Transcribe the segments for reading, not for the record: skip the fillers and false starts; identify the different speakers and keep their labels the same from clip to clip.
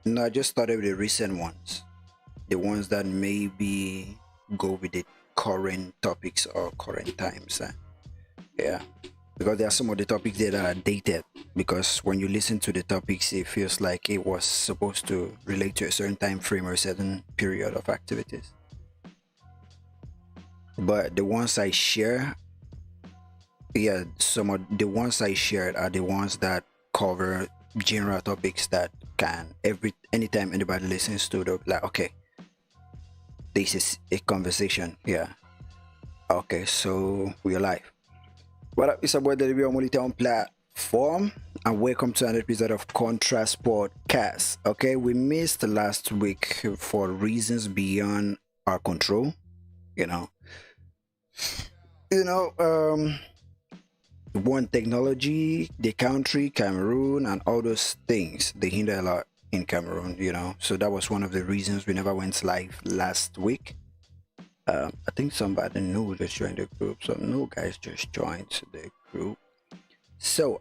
Speaker 1: No, I just started with the recent ones, the ones that maybe go with the current topics or current times. Yeah, because there are some of the topics there that are dated. Because when you listen to the topics, it feels like it was supposed to relate to a certain time frame or a certain period of activities. But the ones I share, yeah, some of the ones I shared are the ones that cover general topics that can anytime anybody listens to, they'll be like, okay, this is a conversation. Yeah. Okay, so we're live. What up? It's about the Liby on platform, and welcome to another episode of Contrast Podcast. Okay, we missed last week for reasons beyond our control. You know, you know, one technology, the country, Cameroon, and all those things they hinder a lot in Cameroon. So that was one of the reasons we never went live last week. I think somebody new just joined the group. Some new guys just joined the group. So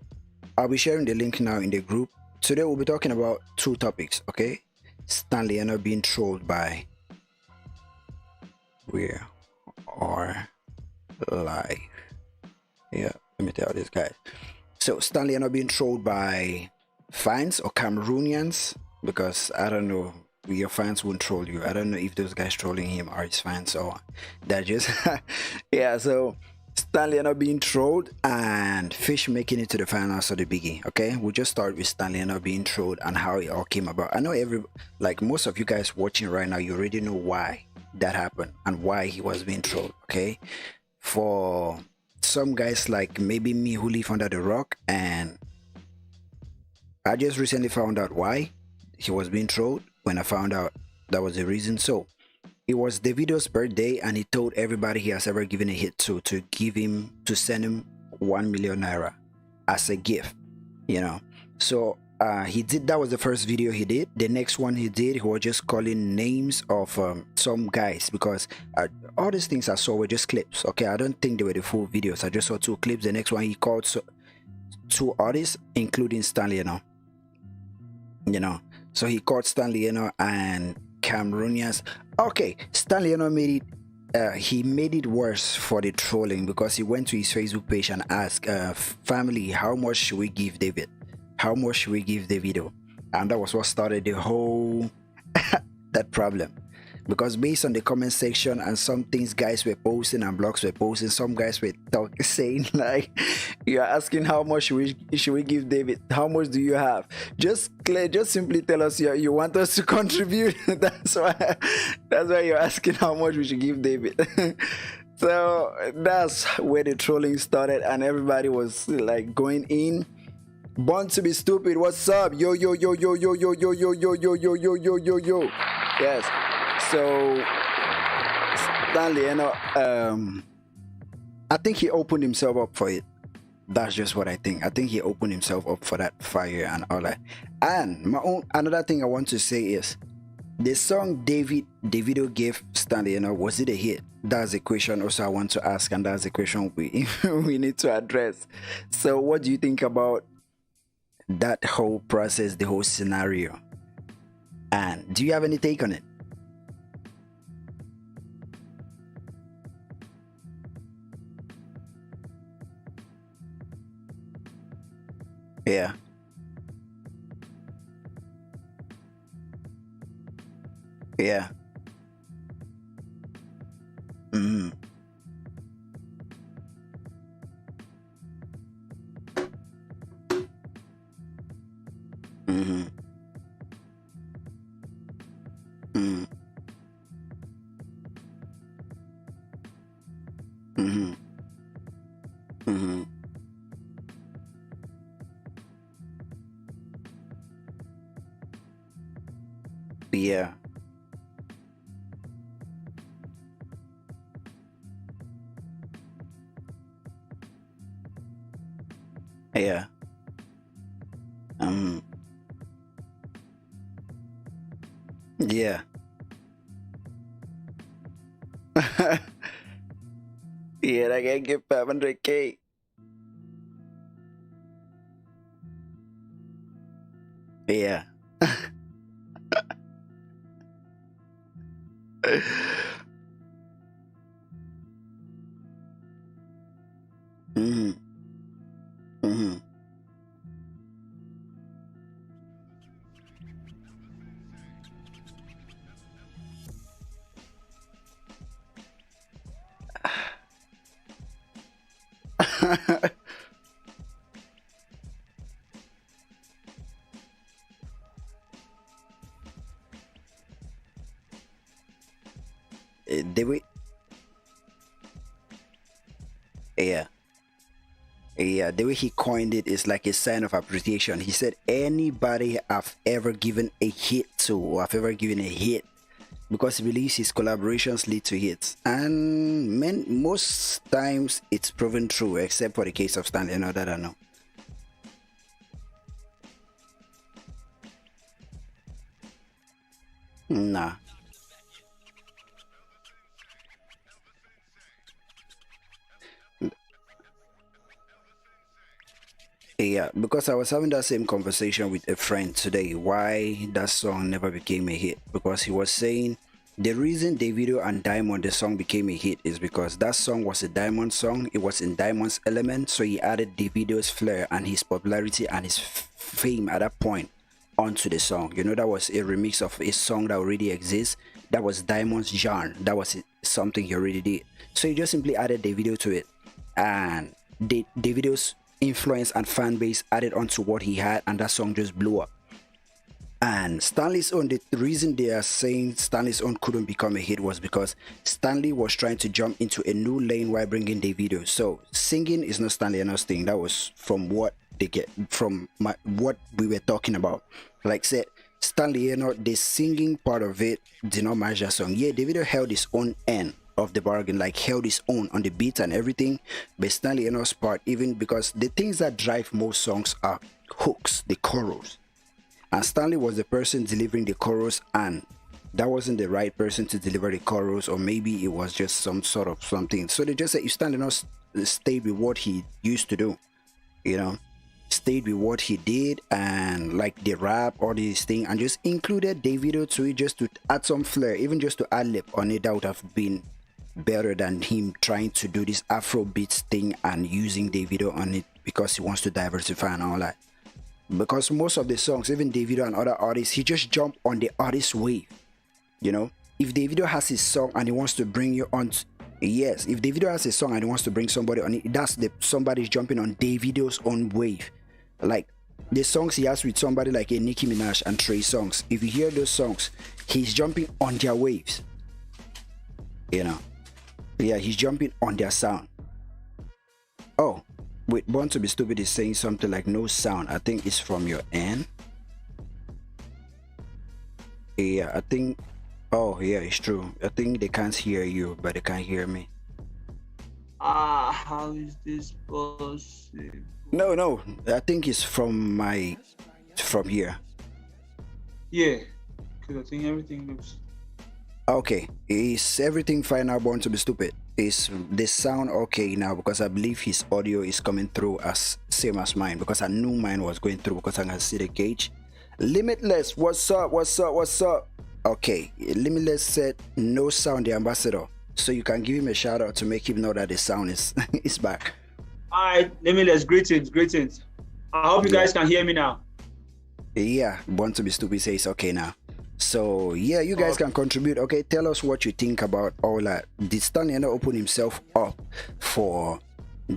Speaker 1: I'll be sharing the link now in the group. Today we'll be talking about two topics, okay? Stanley Enow being trolled by We Are Live. Yeah, let me tell this guys. So Stanley Enow being trolled by fans or Cameroonians, because I don't know, your fans won't troll you. I don't know if those guys trolling him are his fans or that just yeah. So Stanley Enow being trolled and Fhish making it to the finals of the Biggy. Okay, we'll just start with Stanley Enow being trolled and how it all came about. I know most of you guys watching right now, you already know why that happened and why he was being trolled. Okay, for some guys like maybe me who live under the rock, and I just recently found out why he was being trolled. When I found out that was the reason. So it was Davido's birthday, and he told everybody he has ever given a hit to send him 1 million naira as a gift. So he did. That was the first video he did. The next one he did, he was just calling names of some guys, because all these things I saw were just clips. Okay, I don't think they were the full videos. I just saw two clips. The next one he called two artists, including Stanley Enow. So he called Stanley Enow and Cameroonians. Okay, Stanley Enow made it worse for the trolling, because he went to his Facebook page and asked, family, how much should we give David? How much should we give Davido? And that was what started the whole that problem. Because based on the comment section and some things guys were posting and blogs were posting, some guys were saying like, you're asking how much should we give David? How much do you have? Just simply tell us you want us to contribute. That's why you're asking how much we should give David. So that's where the trolling started, and everybody was like going in. Born to be stupid, what's up? Yo yo yo yo yo yo yo yo yo yo yo yo yo yo yo. Yes. So Stanley, I think he opened himself up for it. That's just what I think. I think he opened himself up for that fire and all that. And another thing I want to say is the song Davido gave Stanley, was it a hit? That's a question also I want to ask, and that's a question we we need to address. So what do you think about that whole process, the whole scenario? And do you have any take on it? Yeah. Yeah. Mm-hmm. Mm-hmm. Mm-hmm. Mm-hmm. Mm-hmm. Yeah. Yeah. Um. Yeah. Yeah, I can get 500K. Yeah. Mhm. Mhm. The way, yeah. Yeah, the way he coined it is like a sign of appreciation. He said, anybody I've ever given a hit to, or I've ever given a hit, because he believes his collaborations lead to hits. And most times it's proven true, except for the case of Stanley Enow that I know. Nah. Yeah, because I was having that same conversation with a friend today, why that song never became a hit. Because he was saying the reason Davido and Diamond the song became a hit is because that song was a Diamond song, it was in Diamond's element, so he added Davido's flair and his popularity and his fame at that point onto the song. You know, that was a remix of a song that already exists. That was Diamond's genre. That was something he already did. So he just simply added Davido to it, and Davido's influence and fan base added onto what he had, and that song just blew up. And Stanley's own, the reason they are saying Stanley's own couldn't become a hit was because Stanley was trying to jump into a new lane while bringing Davido. So singing is not Stanley Enow's thing. That was from what they get from what we were talking about. Like said, Stanley Enow, the singing part of it did not match that song. Yeah, Davido held his own end of the bargain, like held his own on the beat and everything, but Stanley Enow's part, even because the things that drive most songs are hooks, the chorus, and Stanley was the person delivering the chorus, and that wasn't the right person to deliver the chorus, or maybe it was just some sort of something. So they just said, if Stanley Enow stayed with what he used to do, you know, stayed with what he did, and like the rap, all these things, and just included Davido to it, just to add some flair, even just to ad lib on it, that would have been better than him trying to do this Afro beats thing and using Davido on it because he wants to diversify and all that. Because most of the songs, even Davido and other artists, he just jump on the artist wave. You know, if Davido has his song and he wants to bring you on, yes, if Davido has a song and he wants to bring somebody on it, that's the somebody's jumping on Davido's own wave. Like the songs he has with somebody like a Nicki Minaj and Trey Songz, if you hear those songs, he's jumping on their waves. You know. Yeah, he's jumping on their sound. Oh, wait, Born to be Stupid is saying something like no sound. I think it's from your end. Yeah, I think. Oh, yeah, it's true. I think they can't hear you, but they can't hear me.
Speaker 2: How is this possible?
Speaker 1: No. I think it's from here.
Speaker 2: Yeah, because I think everything looks.
Speaker 1: Okay, is everything fine now, Born to be Stupid? Is the sound okay now? Because I believe his audio is coming through as same as mine, because I knew mine was going through because I can see the gauge. Limitless, what's up? Okay, Limitless said no sound, the ambassador. So you can give him a shout out to make him know that the sound is is back.
Speaker 2: Alright, Limitless, greetings. I hope you guys can hear me now.
Speaker 1: Yeah, Born to be Stupid says okay now. So yeah, you guys can contribute. Okay, tell us what you think about all that. Did Stanley Enow open himself up for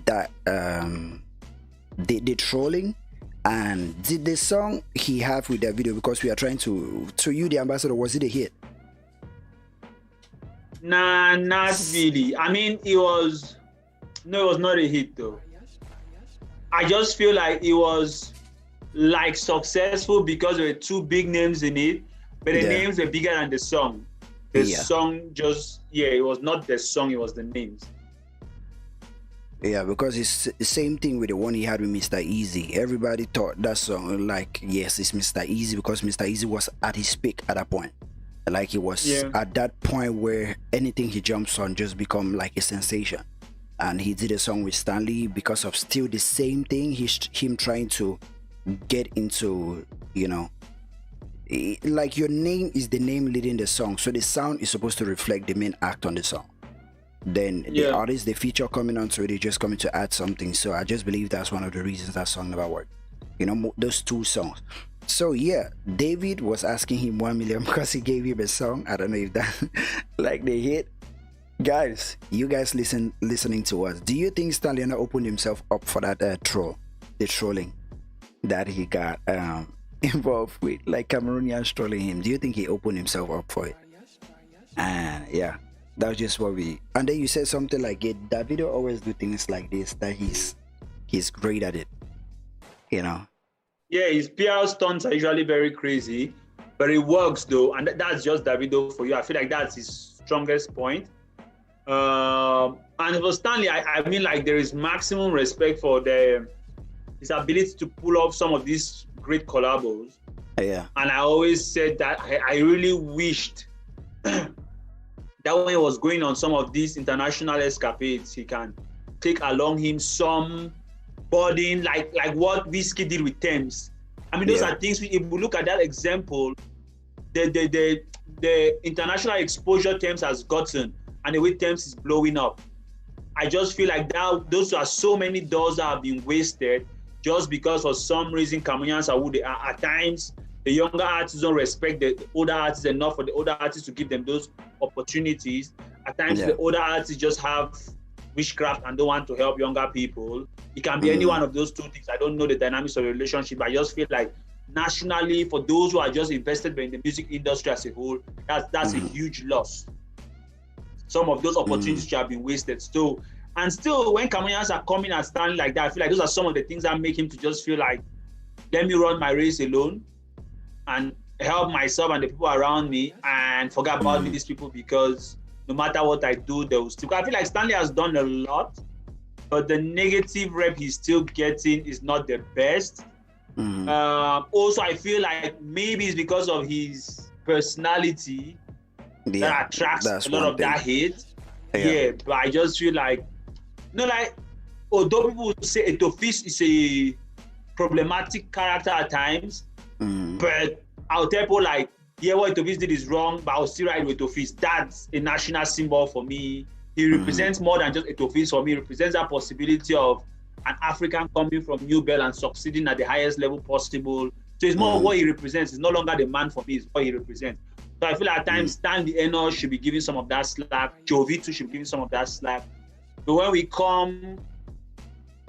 Speaker 1: that the trolling, and did the song he have with that video, because we are trying to you the ambassador, was it a hit?
Speaker 2: Nah, not really. I mean, it was not a hit though. I just feel like it was like successful because there were two big names in it, but the names were bigger than the song. The song just, it was not the song, it was the names.
Speaker 1: Yeah, because it's the same thing with the one he had with Mr. Easy. Everybody thought that song, like, yes, it's Mr. Easy, because Mr. Easy was at his peak at that point. Like, he was at that point where anything he jumps on just become like a sensation. And he did a song with Stanley because of still the same thing, him trying to get into, you know, like your name is the name leading the song, so the sound is supposed to reflect the main act on the song. Then the artist, the feature coming onto it, they just coming to add something. So I just believe that's one of the reasons that song never worked. You know, those two songs. So yeah, David was asking him 1 million because he gave him a song. I don't know if that like they hit. Guys, you guys listening to us. Do you think Stanley Enow opened himself up for that the trolling that he got involved with, like Cameroonians trolling him? Do you think he opened himself up for it? And yeah, that's just what we. And then you said something like, "Yeah, Davido always do things like this. That he's great at it." You know.
Speaker 2: Yeah, his PR stunts are usually very crazy, but it works though, and that's just Davido for you. I feel like that's his strongest point. And for Stanley, I mean, like, there is maximum respect for his ability to pull off some of these great collabos.
Speaker 1: Yeah.
Speaker 2: And I always said that I really wished that when he was going on some of these international escapades, he can take along him some burden, like what Whiskey did with Thames. I mean, those are things. If we look at that example, the international exposure Thames has gotten, and the way Thames is blowing up, I just feel like those are so many doors that have been wasted just because for some reason Cameroonians are who they are. At times, the younger artists don't respect the older artists enough for the older artists to give them those opportunities. At times, the older artists just have witchcraft and don't want to help younger people. It can be any one of those two things. I don't know the dynamics of the relationship. I just feel like nationally, for those who are just invested in the music industry as a whole, that's a huge loss. Some of those opportunities have been wasted. Still, when Cameroonians are coming and standing like that, I feel like those are some of the things that make him to just feel like, let me run my race alone and help myself and the people around me and forget about these people, because no matter what I do, they will still. I feel like Stanley has done a lot, but the negative rep he's still getting is not the best. Also, I feel like maybe it's because of his personality that attracts a lot of that hate. Yeah, but I just feel like, although people say Fhish is a problematic character at times, but I'll tell people like, yeah, what Fhish did is wrong, but I'll still ride with Fhish. That's a national symbol for me. He represents more than just Fhish for me. He represents that possibility of an African coming from New Bell and succeeding at the highest level possible. So it's more what he represents. It's no longer the man for me, it's what he represents. So I feel like at times Stanley Enow should be giving some of that slack. Jovito should be giving some of that slack. But when we come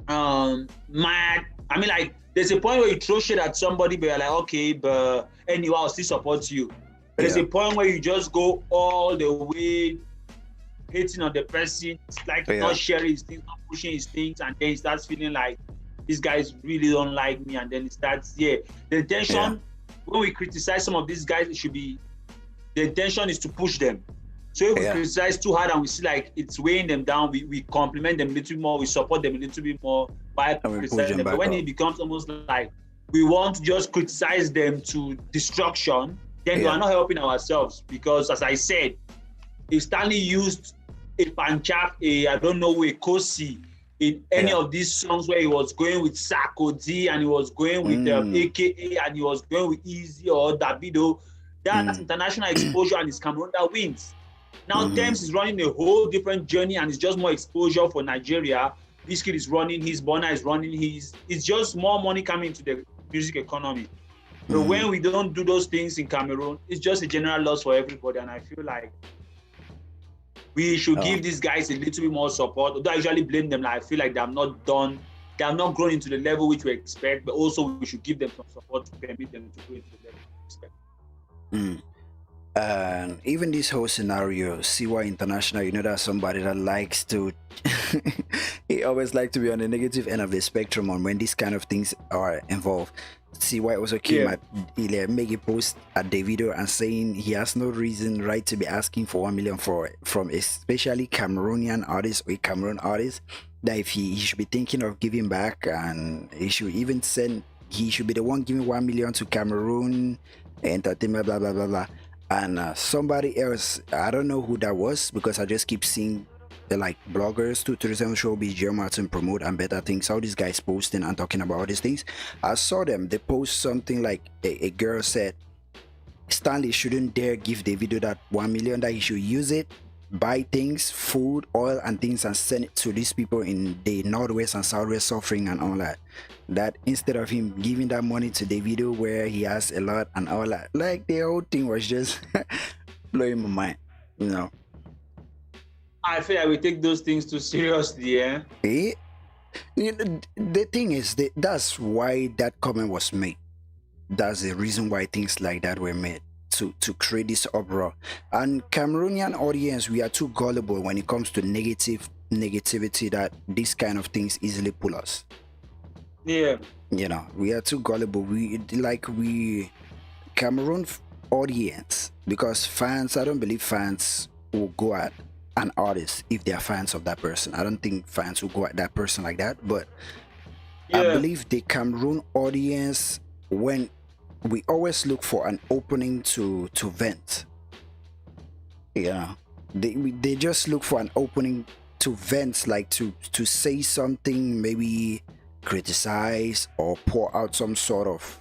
Speaker 2: mad, I mean, like, there's a point where you throw shit at somebody, but you're like, okay, but anyway, I'll still support you. But there's a point where you just go all the way hating on the person, like not sharing his things, not pushing his things, and then he starts feeling like these guys really don't like me, and then it starts, the intention, when we criticize some of these guys, it should be, the intention is to push them. So if we criticize too hard and we see like it's weighing them down, we compliment them a little bit more, we support them a little bit more by criticizing them. But when it becomes almost like we want to just criticize them to destruction, then we are not helping ourselves. Because as I said, if Stanley used a Panchak, I don't know, a Kosi in any of these songs where he was going with Sarkozy and he was going with AKA and he was going with Easy or Davido, that's international exposure and it's Cameroon that wins. Now Thames is running a whole different journey and it's just more exposure for Nigeria. Biggy is running his, Bonner is running his. It's just more money coming into the music economy. But when we don't do those things in Cameroon, it's just a general loss for everybody. And I feel like we should give these guys a little bit more support. Although I usually blame them, like I feel like they have not done, they have not grown into the level which we expect, but also we should give them some support to permit them to grow into the level we expect.
Speaker 1: And even this whole scenario, CY International, you know, that's somebody that likes to he always like to be on the negative end of the spectrum on when these kind of things are involved. CY also came at make a post at Davido and saying he has no reason right to be asking for 1 million from especially Cameroonian artists or a Cameroon artist, that if he should be thinking of giving back, and he should even send, he should be the one giving 1 million to Cameroon Entertainment, blah blah blah blah. And somebody else, I don't know who that was because I just keep seeing like bloggers, 237 Showbiz, Joe Martin Promote and Better Things, all these guys posting and talking about all these things. I saw them, they post something like a girl said, Stanley shouldn't dare give Davido that 1 million, that he should use it, buy things, food, oil and things, and send it to these people in the Northwest and Southwest suffering and all that. That instead of him giving that money to Davido where he has a lot and all that, like the whole thing was just blowing my mind, you know.
Speaker 2: I feel like we take those things too seriously, eh?
Speaker 1: You know, the thing is, that's why that comment was made. That's the reason why things like that were made, to create this uproar. And Cameroonian audience, we are too gullible when it comes to negativity, that these kind of things easily pull us.
Speaker 2: Yeah.
Speaker 1: You know, we are too gullible. Cameroon audience, because fans, I don't believe fans will go at an artist if they are fans of that person. I don't think fans will go at that person like that. But
Speaker 2: Yeah.
Speaker 1: I believe the Cameroon audience, when we always look for an opening to vent. Yeah, they just look for an opening to vent, like to say something, maybe criticize or pour out some sort of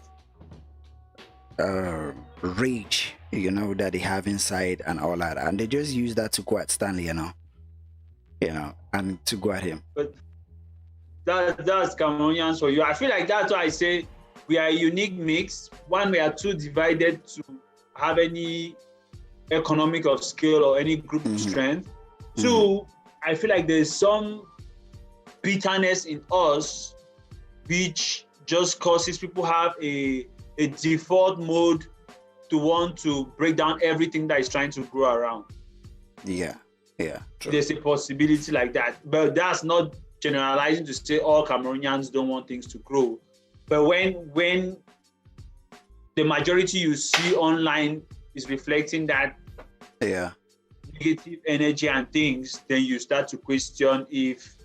Speaker 1: rage, you know, that they have inside and all that, and they just use that to go at Stanley, you know, and to go at him.
Speaker 2: But that's Cameroonians for you. I feel like that's why I say we are a unique mix. One, we are too divided to have any economic of scale or any group strength. Two, I feel like there's some bitterness in us which just causes people have a default mode to want to break down everything that is trying to grow around.
Speaker 1: Yeah, true.
Speaker 2: There's a possibility like that, but that's not generalizing to say all Cameroonians don't want things to grow. But when the majority you see online is reflecting that negative energy and things, then you start to question if,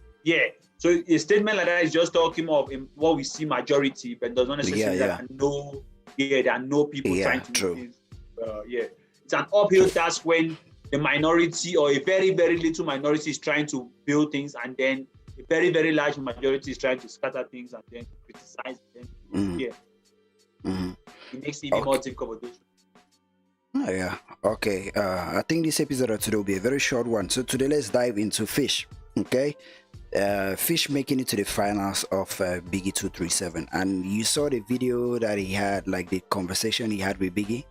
Speaker 2: so a statement like that is just talking of what we see majority, but does not necessarily there are no people trying to do things. It's an uphill task when the minority or a very, very little minority is trying to build things, and then a very, very large majority is trying to scatter things and then criticize them. It makes it even more difficult.
Speaker 1: Okay. I think this episode of today will be a very short one. So today let's dive into Fhish. Okay. Fhish making it to the finals of Biggy 237, and you saw the video that he had, like the conversation he had with Biggy.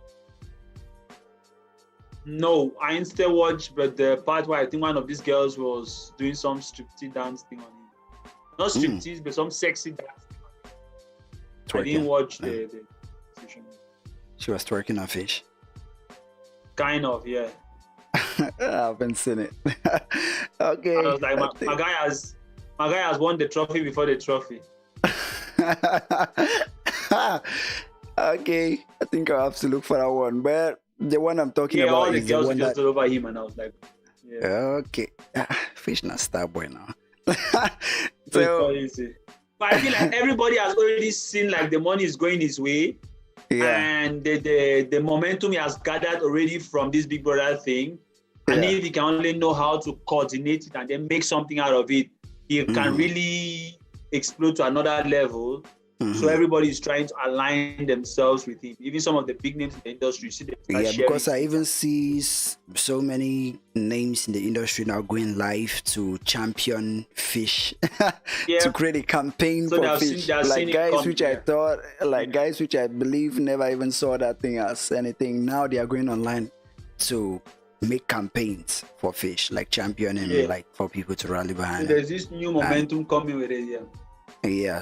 Speaker 2: No, I instead watched, but the part where I think one of these girls was doing some striptease dance thing on him. Not striptease, but some sexy dance thing on him. Twerking. I didn't watch the session.
Speaker 1: She was twerking on Fhish.
Speaker 2: Kind of, yeah.
Speaker 1: I haven't seen it. Okay.
Speaker 2: I was like, my guy has won the trophy before the trophy.
Speaker 1: Okay, I think I'll have to look for that one, but the one I'm talking about
Speaker 2: all the
Speaker 1: is
Speaker 2: girls
Speaker 1: the one
Speaker 2: just
Speaker 1: that...
Speaker 2: over him, and I was like,
Speaker 1: okay. Fhish not star boy now.
Speaker 2: So easy. But I feel like everybody has already seen like the money is going his way, and the momentum he has gathered already from this Big Brother thing. And if he can only know how to coordinate it and then make something out of it, he can really explode to another level. So everybody is trying to align themselves with him. Even some of the big names in the industry. See
Speaker 1: because I even see so many names in the industry now going live to champion Fhish, to create a campaign for Fhish. Like guys which I thought, guys which I believe never even saw that thing as anything. Now they are going online to make campaigns for Fhish, like championing, like for people to rally behind.
Speaker 2: So there's this new momentum coming with it,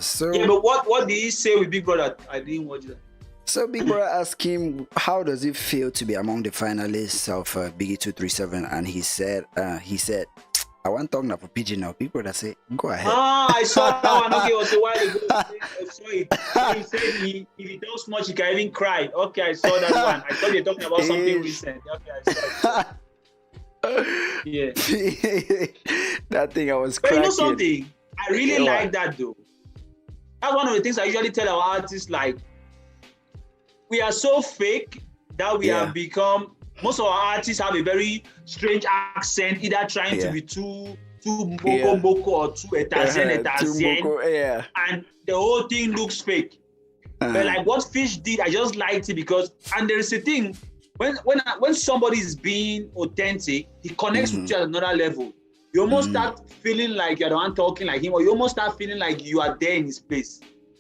Speaker 1: so
Speaker 2: but what did he say with Big Brother? I didn't watch that.
Speaker 1: So Big Brother asked him, how does it feel to be among the finalists of Biggy 237? And he said, I want to talk now for Pigeon now. Big Brother said, go ahead.
Speaker 2: I saw that one. Okay, it was a while ago. I saw it. He said if he does much, he can even cry. Okay, I saw that one. I thought you were talking about something recent. Okay, I saw it.
Speaker 1: That thing I was
Speaker 2: cracking. But you know something? I really like that though. That's one of the things I usually tell our artists, like, we are so fake that we have become, most of our artists have a very strange accent, either trying to be too boko or too Etazen, and the whole thing looks fake. But like what Fhish did, I just liked it because, and there is a thing, when somebody is being authentic, he connects with you at another level. You almost start feeling like you're the one talking like him, or you almost start feeling like you are there in his place.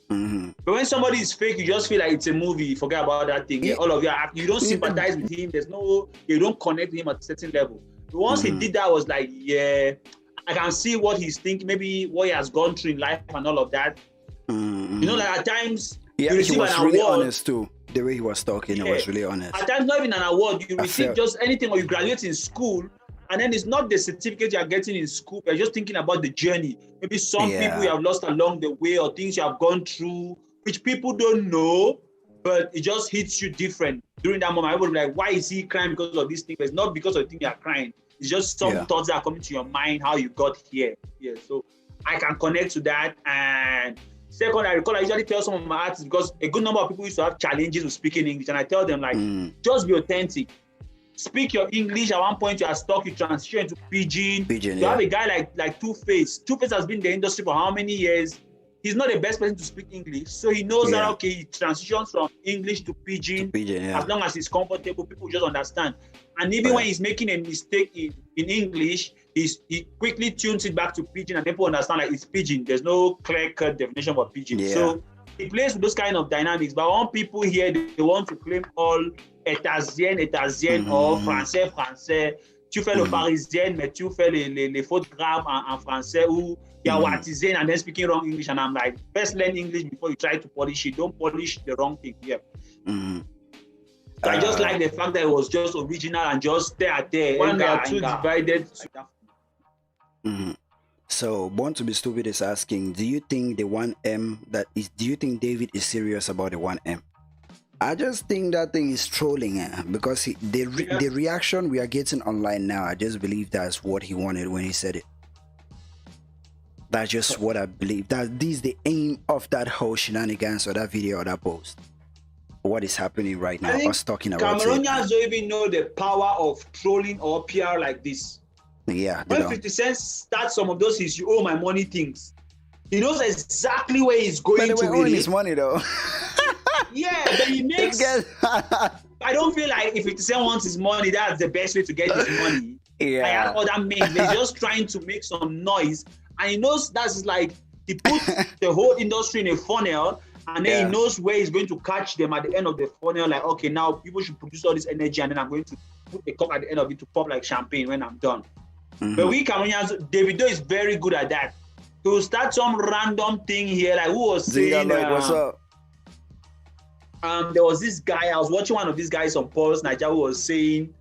Speaker 2: But when somebody is fake, you just feel like it's a movie. You forget about that thing. Yeah, all of you don't sympathize with him. You don't connect with him at a certain level. But once he did that, I was like, yeah, I can see what he's thinking, maybe what he has gone through in life and all of that. You know, like at times,
Speaker 1: yeah,
Speaker 2: you receive
Speaker 1: he was
Speaker 2: an
Speaker 1: really
Speaker 2: award.
Speaker 1: honest too. The way he was talking, it was really honest.
Speaker 2: At times, not even an award. You receive just anything, or you graduate in school, and then it's not the certificate you are getting in school. You're just thinking about the journey. Maybe some people you have lost along the way, or things you have gone through, which people don't know, but it just hits you different. During that moment, I would be like, why is he crying because of this thing? But it's not because of the thing you are crying. It's just some thoughts that are coming to your mind, how you got here. Yeah, so I can connect to that. And second, I usually tell some of my artists, because a good number of people used to have challenges with speaking English, and I tell them, like, just be authentic. Speak your English. At one point, you are stuck, you transition to pidgin. You have a guy like Two-Face. Two-Face has been in the industry for how many years? He's not the best person to speak English. So he knows that, okay, he transitions from English to pidgin. As long as he's comfortable, people just understand. And even when he's making a mistake in English, he quickly tunes it back to pidgin, and people understand like it's pidgin. There's no clear-cut definition for pidgin. So he plays with those kind of dynamics. But when people here, they want to claim all états-unis, or français. Tu fais le parisien, mais tu fais les fautes graves en français, ou you are watizing and then speaking wrong English. And I'm like, first learn English before you try to polish it. Don't polish the wrong thing here. So I just like the fact that it was just original and just there. When they are too divided.
Speaker 1: So Born to be Stupid is asking, do you think the 1M do you think David is serious about the 1M? I just think that thing is trolling, because the reaction we are getting online now, I just believe that's what he wanted when he said it. That's just what I believe. That this is the aim of that whole shenanigans or that video or that post. What is happening right now? Us talking about
Speaker 2: Cameroonians don't even know the power of trolling or PR like this.
Speaker 1: Yeah.
Speaker 2: When 50 Cent starts some of those his "you owe my money" things, he knows exactly where he's going to with
Speaker 1: his money though.
Speaker 2: Yeah, but he makes. I don't feel like if 50 Cent wants his money, that's the best way to get his money.
Speaker 1: Yeah.
Speaker 2: All that means they're just trying to make some noise, and he knows that's like he puts the whole industry in a funnel, and then he knows where he's going to catch them at the end of the funnel. Like, okay, now people should produce all this energy, and then I'm going to put the cup at the end of it to pop like champagne when I'm done. But we Cameroonians, Davido is very good at that. To start some random thing here, like who was saying,
Speaker 1: what's up?
Speaker 2: There was this guy, I was watching one of these guys on Pulse Nigeria, who was saying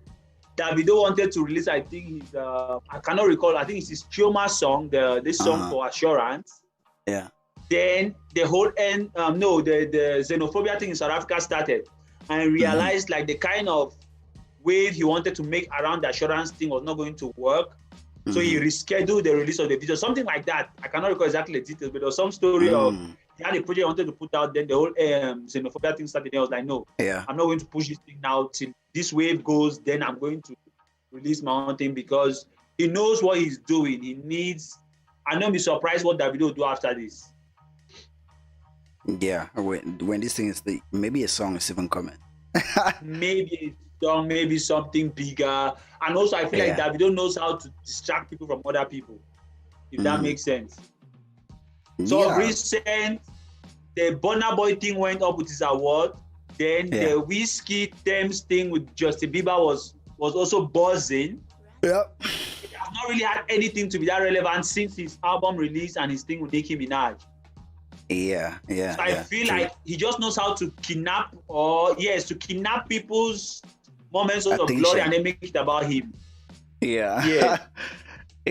Speaker 2: Davido wanted to release, I think his, I cannot recall, I think it's his Chioma song, this song for Assurance.
Speaker 1: Yeah.
Speaker 2: Then the whole the xenophobia thing in South Africa started, and realized like the kind of wave he wanted to make around the Assurance thing was not going to work. So he rescheduled the release of the video, something like that. I cannot recall exactly the details, but there was some story of he had a project he wanted to put out, then the whole xenophobia thing started. I was like, no, I'm not going to push this thing now till this wave goes, then I'm going to release my own thing, because he knows what he's doing. He needs, I'm not be surprised what Davido will do after this.
Speaker 1: Yeah, when this thing is maybe a song is even coming.
Speaker 2: Maybe a song, maybe something bigger. And also I feel like Davido knows how to distract people from other people, if that makes sense. So recent, the Burna Boy thing went up with his award. Then the Whiskey Thames thing with Justin Bieber was also buzzing. It has not really had anything to be that relevant since his album release and his thing with Nicki Minaj. So I feel like he just knows how to kidnap, people's moments of glory and then make it about him.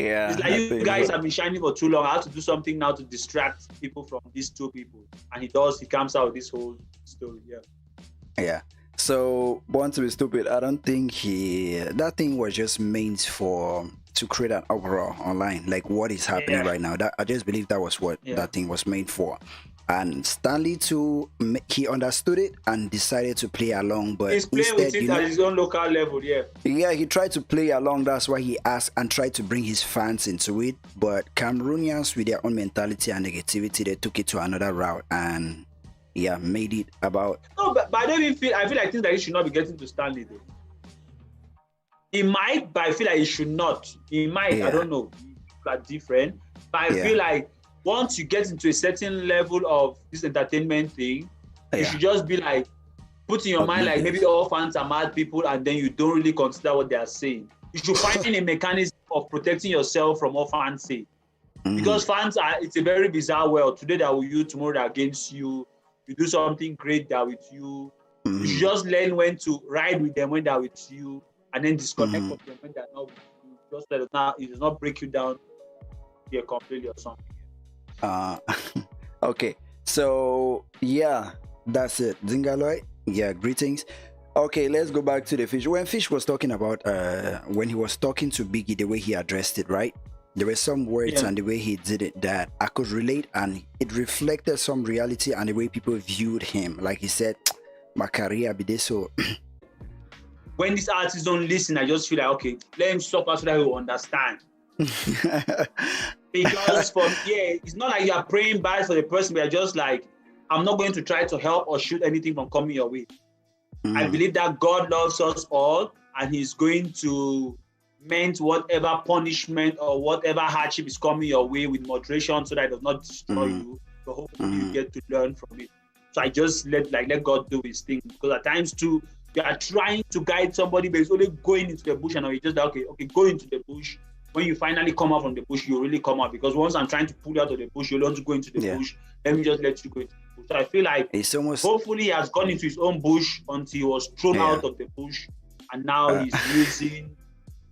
Speaker 2: It's like you guys have been shining for too long. I have to do something now to distract people from these two people. And he comes out with this whole story.
Speaker 1: So Born to be Stupid, I don't think that thing was just meant to create an overall online, like what is happening right now. I just believe that was what that thing was made for. And Stanley too, he understood it and decided to play along, but
Speaker 2: he's playing with it at his own local level.
Speaker 1: He tried to play along. That's why he asked and tried to bring his fans into it. But Cameroonians, with their own mentality and negativity, they took it to another route, and made it about.
Speaker 2: No, but I don't even feel. I feel like things like this should not be getting to Stanley though. He might, but I feel like he should not. He might. I don't know. People are different, but I feel like once you get into a certain level of this entertainment thing, you should just be like, put in your mind like maybe all fans are mad people, and then you don't really consider what they are saying. You should find a mechanism of protecting yourself from what fans say. Because fans are, it's a very bizarre world. Today they're with you, tomorrow they're against you. You do something great, they're with you. You should just learn when to ride with them when they're with you, and then disconnect from them when they're not with you. Just let it does not break you down here completely or something.
Speaker 1: Okay, so yeah, that's it. Zingaloy, greetings. Okay, let's go back to the Fhish. When Fhish was talking about when he was talking to Biggy, the way he addressed it, right? There were some words and the way he did it that I could relate, and it reflected some reality and the way people viewed him. Like he said, my career be this. So
Speaker 2: when these artists don't listen, I just feel like, okay, let him stop us so that he will understand. Because it's not like you are praying bad for the person, but you're just like, I'm not going to try to help or shoot anything from coming your way. I believe that God loves us all, and he's going to meant whatever punishment or whatever hardship is coming your way with moderation, so that it does not destroy you. So hopefully you get to learn from it. So I just let God do his thing, because at times too you are trying to guide somebody, but it's only going into the bush, and you just like, okay, go into the bush. When you finally come out from the bush, you really come out, because once I'm trying to pull you out of the bush, you want to go into the bush. Let me just let you go into the bush. So I feel like hopefully he has gone into his own bush until he was thrown out of the bush, and now he's using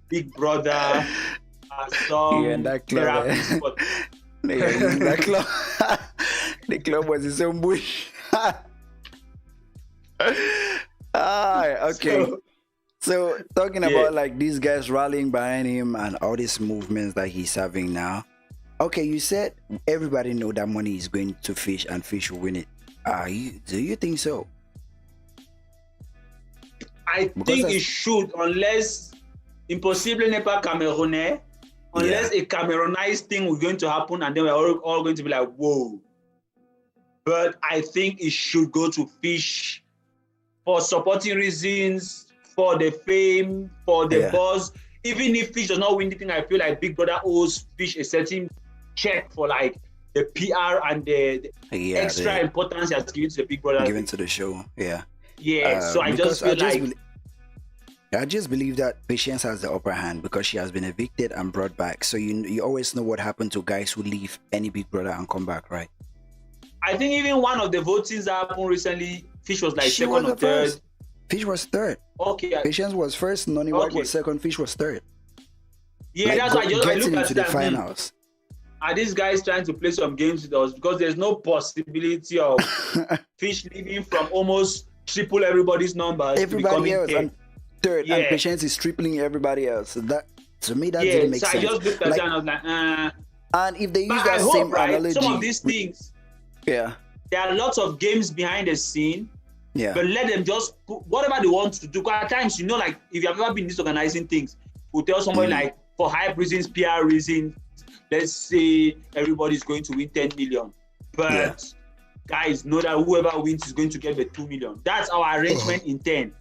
Speaker 2: Big Brother as some therapist.
Speaker 1: That club, the club was his own bush. Okay. So talking about like these guys rallying behind him and all these movements that he's having now. Okay, you said everybody know that money is going to Fhish and Fhish will win it. Do you think so?
Speaker 2: I think it should, unless impossible n'est pas Camerounais, unless a Cameroonized thing was going to happen, and then we're all going to be like, whoa. But I think it should go to Fhish for supporting reasons, for the fame, for the buzz. Even if Fhish does not win anything, I feel like Big Brother owes Fhish a certain check for like the PR and the extra importance he has given to the Big Brother.
Speaker 1: Given to the show,
Speaker 2: so I just feel
Speaker 1: I just believe that Patience has the upper hand because she has been evicted and brought back. So you always know what happened to guys who leave any Big Brother and come back, right?
Speaker 2: I think even one of the votings that happened recently, Fhish was like second or third.
Speaker 1: Fhish was third.
Speaker 2: Okay.
Speaker 1: Patience was first, Noni White was second, Fhish was third.
Speaker 2: Yeah, like, that's why I look at
Speaker 1: the finals.
Speaker 2: Are these guys trying to play some games with us? Because there's no possibility of Fhish leaving from almost triple everybody's numbers.
Speaker 1: Everybody else and third, and Patience is tripling everybody else. So that, to me, that didn't make sense.
Speaker 2: I just looked at that and I was like,
Speaker 1: And if they use that same analogy,
Speaker 2: some of these things, there are lots of games behind the scene. But let them just put whatever they want to do. Because at times, like if you have ever been disorganizing things, we'll tell somebody like for hype reasons, PR reasons, let's say everybody's going to win 10 million. But guys, know that whoever wins is going to get the 2 million. That's our arrangement in 10.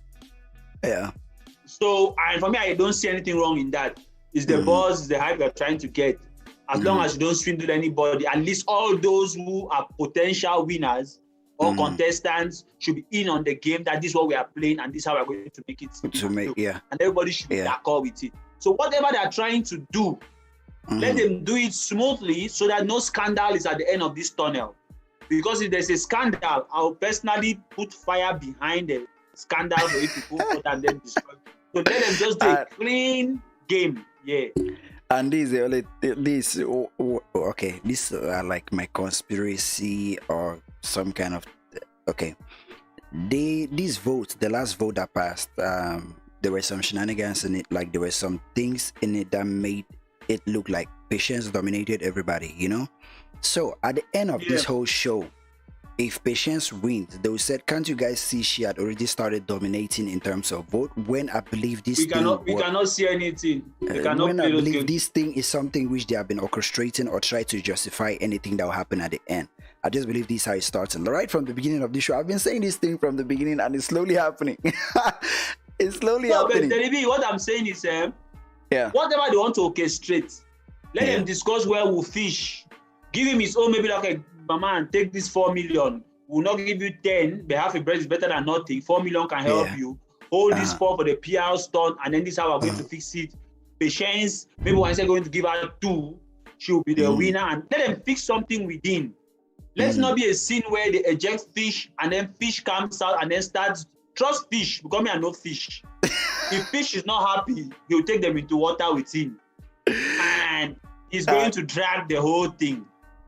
Speaker 2: So, and for me, I don't see anything wrong in that. It's the buzz, it's the hype you're trying to get. As long as you don't swindle anybody, at least all those who are potential winners or contestants should be in on the game, that this is what we are playing and this is how we're going to make it. And everybody should be d'accord with it. So whatever they're trying to do, let them do it smoothly so that no scandal is at the end of this tunnel. Because if there's a scandal, I'll personally put fire behind the scandal for it to put and then destroy. So let them just do a clean game.
Speaker 1: And these are like my conspiracy or some kind of these votes, the last vote that passed, there were some shenanigans in it. Like there were some things in it that made it look like Patience dominated everybody, So at the end of this whole show, if Patience wins, they said, can't you guys see she had already started dominating in terms of vote? When I believe we
Speaker 2: cannot see anything.
Speaker 1: When I believe this thing is something which they have been orchestrating or try to justify anything that will happen at the end. I just believe this is how it starts. And right from the beginning of the show, I've been saying this thing from the beginning, and it's slowly happening. It's slowly happening.
Speaker 2: But Liby, what I'm saying is,
Speaker 1: yeah,
Speaker 2: whatever they want to orchestrate, let them discuss where we'll fish. Give him his own, maybe like a man, take this 4 million. We'll not give you 10, but half a bread is better than nothing. 4 million can help you. Hold this 4 for the PR stunt, and then this is how we're going to fix it. Patience, maybe once they're going to give her 2, she'll be the winner, and let them fix something within. Let's not be a scene where they eject Fhish, and then Fhish comes out and then starts. Trust Fhish, because me I know Fhish. If Fhish is not happy, he'll take them into water with him, and he's going to drag the whole thing.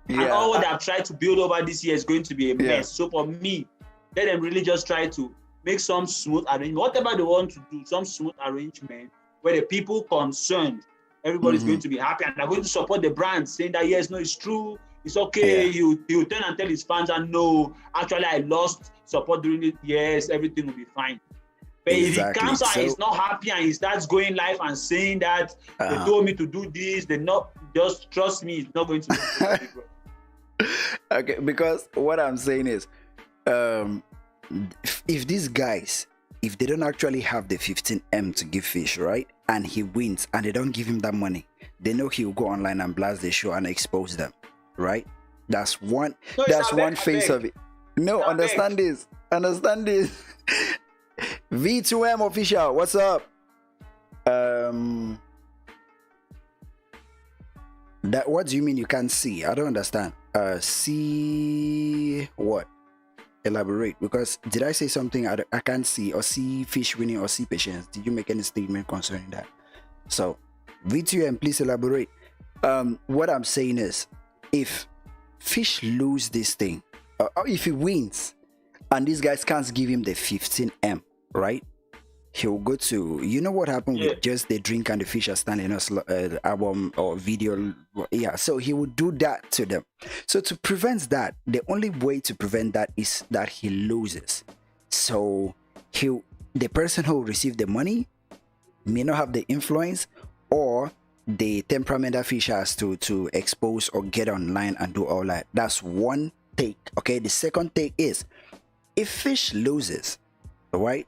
Speaker 2: And all what I've tried to build over this year is going to be a mess. So for me, let them really just try to make some smooth arrangement. Whatever they want to do, some smooth arrangement where the people concerned, everybody's going to be happy, and they're going to support the brand, saying that yes, no, it's true, it's okay. He'll turn and tell his fans that no, actually I lost support during it. Yes, everything will be fine. But if he comes out and he's not happy and he starts going live and saying that they told me to do this, they not just trust me, it's not going to be
Speaker 1: okay, because what I'm saying is, if these guys, if they don't actually have the 15M to give Fhish, right, and he wins and they don't give him that money, they know he will go online and blast the show and expose them, right? That's one. No, that's one face of it. No, understand this. Understand this. V2M official, what's up? That, what do you mean you can't see? I don't understand. See what? Elaborate, because did I say something I can't see, or see Fhish winning, or see Patience? Did you make any statement concerning that? So V2M, please elaborate. What I'm saying is, if Fhish lose this thing, or if he wins and these guys can't give him the 15M, right, he'll go to, you know what happened with just the drink and the fish at Stanley Enow's album or video. So he would do that to them. So to prevent that, the only way to prevent that is that he loses. So the person who will receive the money may not have the influence or the temperament that Fhish has to expose or get online and do all that. That's one take. Okay, the second take is, if Fhish loses, right,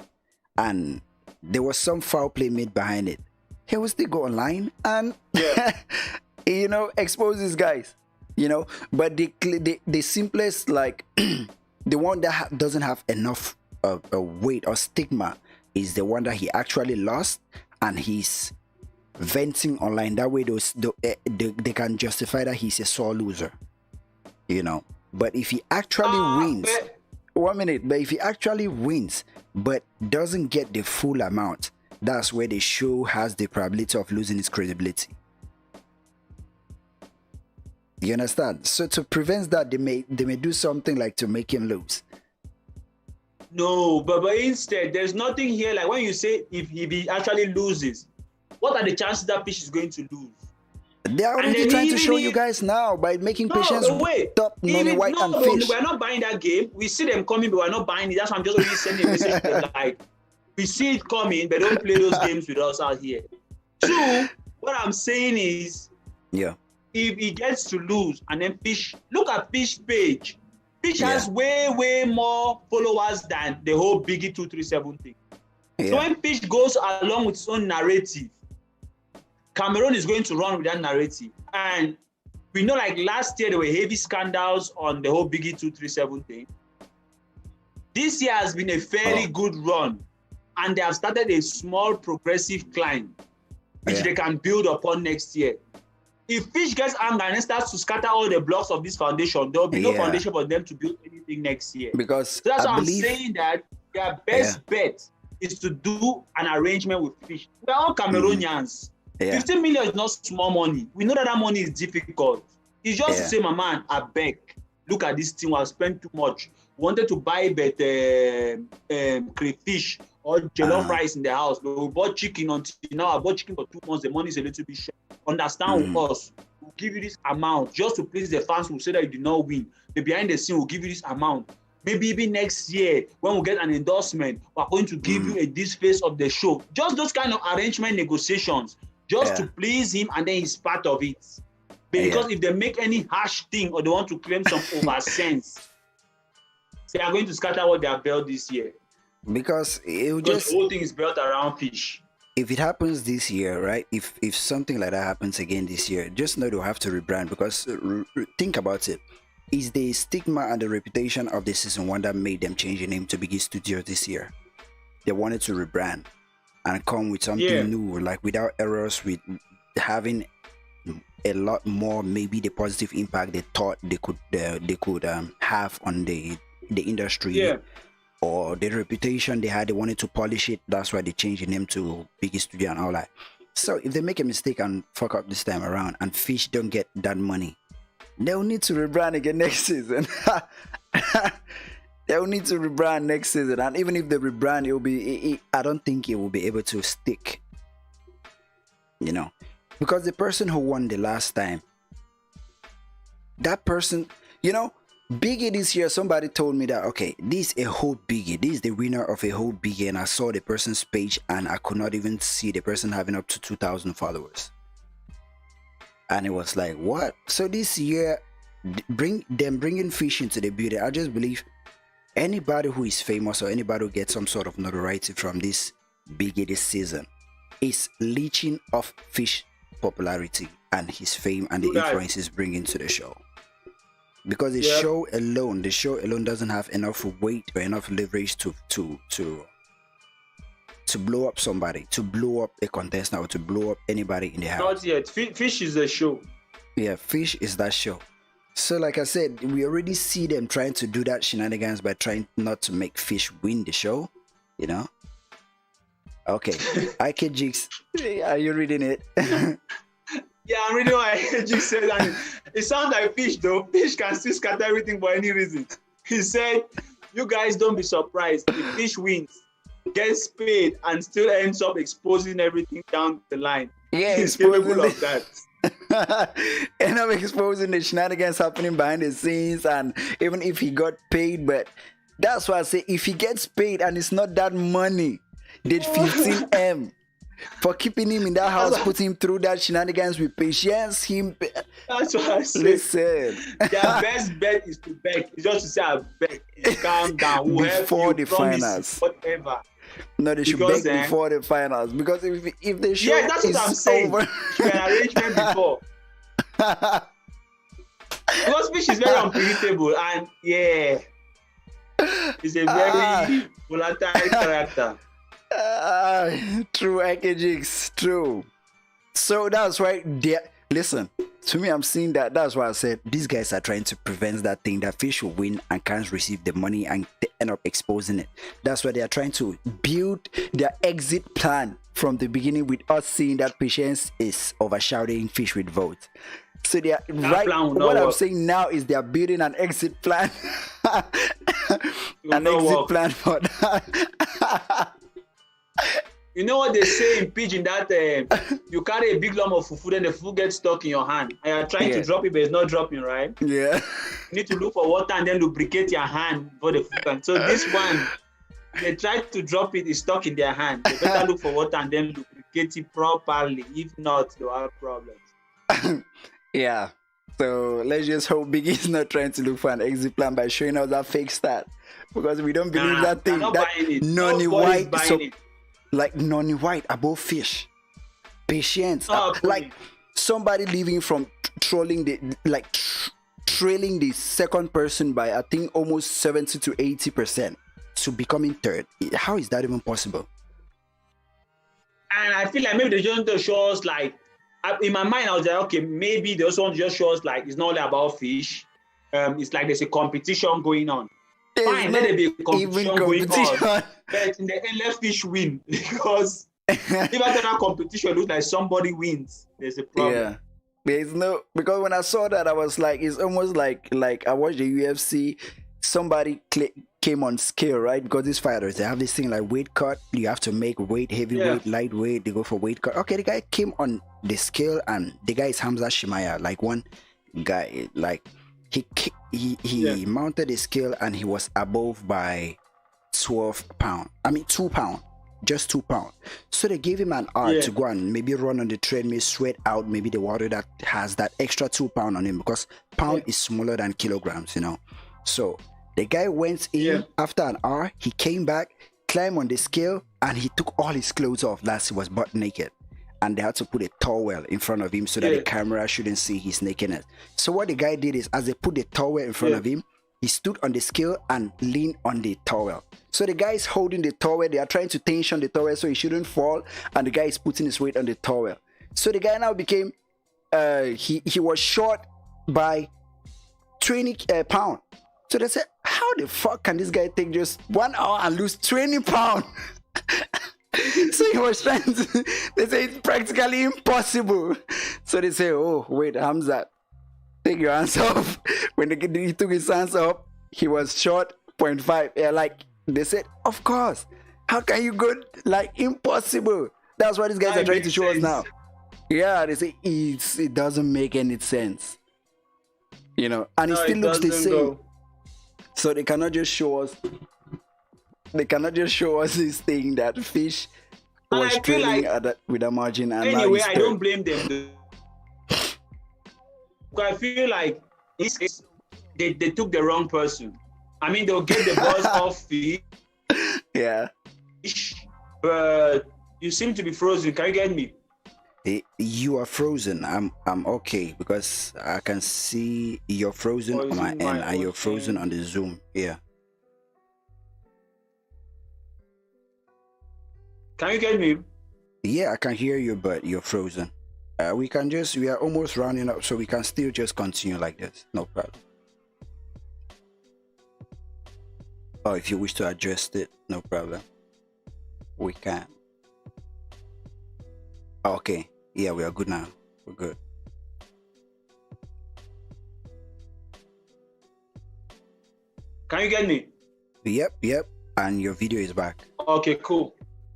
Speaker 1: and there was some foul play made behind it, he will still go online and you know, expose these guys, you know. But the simplest, like the one that doesn't have enough weight or stigma is the one that he actually lost and he's venting online. That way they can justify that he's a sore loser, you know. But if he actually wins, 1 minute, but if he actually wins but doesn't get the full amount, that's where the show has the probability of losing its credibility. You understand? So to prevent that, they may do something like to make him lose.
Speaker 2: No, but instead, there's nothing here. Like when you say if he actually loses, what are the chances that Fhish is going to lose?
Speaker 1: They are already trying to show you guys now by making Patience top Nonny White and Fhish.
Speaker 2: We're not buying that game. We see them coming, but we're not buying it. That's why I'm just already sending a message to them, like, we see it coming, but don't play those games with us out here. Two, what I'm saying is, if he gets to lose and then Fhish, look at Fhish page. Fhish has way more followers than the whole Biggy 237 thing. So when Fhish goes along with his own narrative, Cameroon is going to run with that narrative. And we know, like last year, there were heavy scandals on the whole Biggy 237 thing. This year has been a fairly good run. And they have started a small progressive climb, which they can build upon next year. If Fhish gets angry and starts to scatter all the blocks of this foundation, there will be no foundation for them to build anything next year.
Speaker 1: Because
Speaker 2: so that's why I'm saying that their best bet is to do an arrangement with Fhish. We're all Cameroonians. 15 million is not small money. We know that money is difficult. It's just to say, my man, I beg, look at this thing, I've spent too much. Wanted to buy better crayfish or jollof rice in the house, but we bought chicken until now. I bought chicken for 2 months. The money is a little bit short. Understand with us. We'll give you this amount just to please the fans who say that you did not win. The behind the scene will give you this amount. Maybe even next year, when we get an endorsement, we're going to give you this phase of the show. Just those kind of arrangement negotiations, just to please him, and then he's part of it. Because if they make any harsh thing or they want to claim some over sense, they are going to scatter what they have built this year.
Speaker 1: Because the
Speaker 2: whole thing is built around Fhish.
Speaker 1: If it happens this year, right? If something like that happens again this year, just know they'll have to rebrand. Because think about it. Is the stigma and the reputation of the season one that made them change the name to Biggy Studio this year? They wanted to rebrand and come with something new, like without errors, with having a lot more, maybe the positive impact they thought they could have on the industry, or the reputation they had. They wanted to polish it. That's why they changed the name to Biggy Studio and all that. So if they make a mistake and fuck up this time around, and Fhish don't get that money, they'll need to rebrand again next season. They'll need to rebrand next season, and even if they rebrand, it will be. I don't think it will be able to stick. You know, because the person who won the last time, that person, you know, Biggy this year. Somebody told me that okay, this is a whole Biggy. This is the winner of a whole Biggy, and I saw the person's page, and I could not even see the person having up to 2,000 followers. And it was like, what? So this year, bringing Fhish into the building, I just believe anybody who is famous or anybody who gets some sort of notoriety from this Biggie this season is leeching off Fhish popularity and his fame and the influence he's bringing to the show. Because the show alone doesn't have enough weight or enough leverage to blow up somebody, to blow up a contestant, or to blow up anybody in the house.
Speaker 2: Not yet. Fhish is a show.
Speaker 1: Yeah, Fhish is that show. So like I said, we already see them trying to do that shenanigans by trying not to make Fhish win the show, you know? Okay, IK Jigs, are you reading it?
Speaker 2: Yeah, I'm reading what IK Jigs said, and it sounds like Fhish though. Fhish can still scatter everything for any reason. He said, you guys don't be surprised if Fhish wins, gets paid, and still ends up exposing everything down the line.
Speaker 1: Yeah,
Speaker 2: he's capable of that.
Speaker 1: And I'm exposing the shenanigans happening behind the scenes, and even if he got paid, but that's why I say if he gets paid and it's not that money, did 15M for keeping him in that house, put him through that shenanigans with patience.
Speaker 2: That's what I said.
Speaker 1: Listen,
Speaker 2: their best bet is to beg. It's just to say, I beg, calm down.
Speaker 1: Before the finals,
Speaker 2: whatever.
Speaker 1: No, they should beg before the finals, because if they show
Speaker 2: that's what I'm saying.
Speaker 1: Over.
Speaker 2: An arrangement before. Because Fhish is very unpredictable, and he's a very volatile character.
Speaker 1: True, Jigs, true. So that's why listen, to me, I'm seeing that. That's why I said these guys are trying to prevent that thing, that Fhish will win and can't receive the money and they end up exposing it. That's why they are trying to build their exit plan from the beginning, with us seeing that patience is overshadowing Fhish with votes. So they are I'm saying now is they are building an exit plan. Plan for that.
Speaker 2: You know what they say in Pidgin, that you carry a big lump of fufu, then the fufu gets stuck in your hand, and you're trying to drop it, but it's not dropping, right?
Speaker 1: Yeah.
Speaker 2: You need to look for water and then lubricate your hand for the fufu. So this one, they try to drop it, it's stuck in their hand. They better look for water and then lubricate it properly. If not, they'll have problems.
Speaker 1: Yeah. So let's just hope Biggy's not trying to look for an exit plan by showing us that fake stat, because we don't believe that thing. That Nonny White, like Nonny White above Fhish, patience, like somebody leaving from trailing the second person by I think almost 70 to 80% to becoming third. How is that even possible?
Speaker 2: And I feel like maybe they just want to show us, like, in my mind I was like, okay, maybe they also want to just show us like it's not only about Fhish. It's like there's a competition going on. Fine, let there be a competition going on. But in the end, let Fhish win, because if after that competition looks like somebody wins, there's a problem.
Speaker 1: Yeah. There's no, because when I saw that, I was like, it's almost like I watched the UFC, somebody came on scale, right? Because these fighters, they have this thing like weight cut. You have to make weight, heavyweight, lightweight. They go for weight cut. Okay, the guy came on the scale, and the guy is Hamza Shimaya. Like one guy, like he mounted the scale and he was above by 2 pounds. just 2 pounds. So they gave him an hour
Speaker 2: Yeah.
Speaker 1: to go and maybe run on the treadmill, sweat out maybe the water that has that extra 2 pounds on him, because pound is smaller than kilograms, you know. So the guy went in.
Speaker 2: Yeah.
Speaker 1: After an hour, he came back, climbed on the scale, and he took all his clothes off. That's he was butt naked. And they had to put a towel in front of him so that the camera shouldn't see his nakedness. So what the guy did is, as they put the towel in front of him, he stood on the scale and leaned on the towel. So the guy is holding the towel. They are trying to tension the towel so he shouldn't fall, and the guy is putting his weight on the towel. So the guy now became, he was short by 20 pounds. So they said, how the fuck can this guy take just 1 hour and lose 20 pounds? So he was trying to, they say it's practically impossible. So they say, oh, wait, Hamza, take your hands off. When he took his hands off, he was short 0.5. Yeah, like, they said, of course. How can you go, like, impossible? That's what these guys are trying to show us now. Yeah, they say it doesn't make any sense. You know, and it still looks the same. So they cannot just show us. They cannot just show us this thing that Fhish was trailing with a margin. And
Speaker 2: anyway, I don't blame them. I feel like they took the wrong person. I mean, they'll get the buzz off Fhish.
Speaker 1: Yeah.
Speaker 2: But you seem to be frozen. Can you get me?
Speaker 1: You are frozen. I'm okay, because I can see you're frozen on my end and you're frozen on the Zoom. Yeah.
Speaker 2: Can you get me?
Speaker 1: Yeah, I can hear you, but you're frozen. We are almost rounding up, so we can still just continue like this. No problem. Or if you wish to adjust it, no problem. We can. Okay. Yeah, we are good now. We're good.
Speaker 2: Can you get me?
Speaker 1: Yep. And your video is back.
Speaker 2: Okay, cool.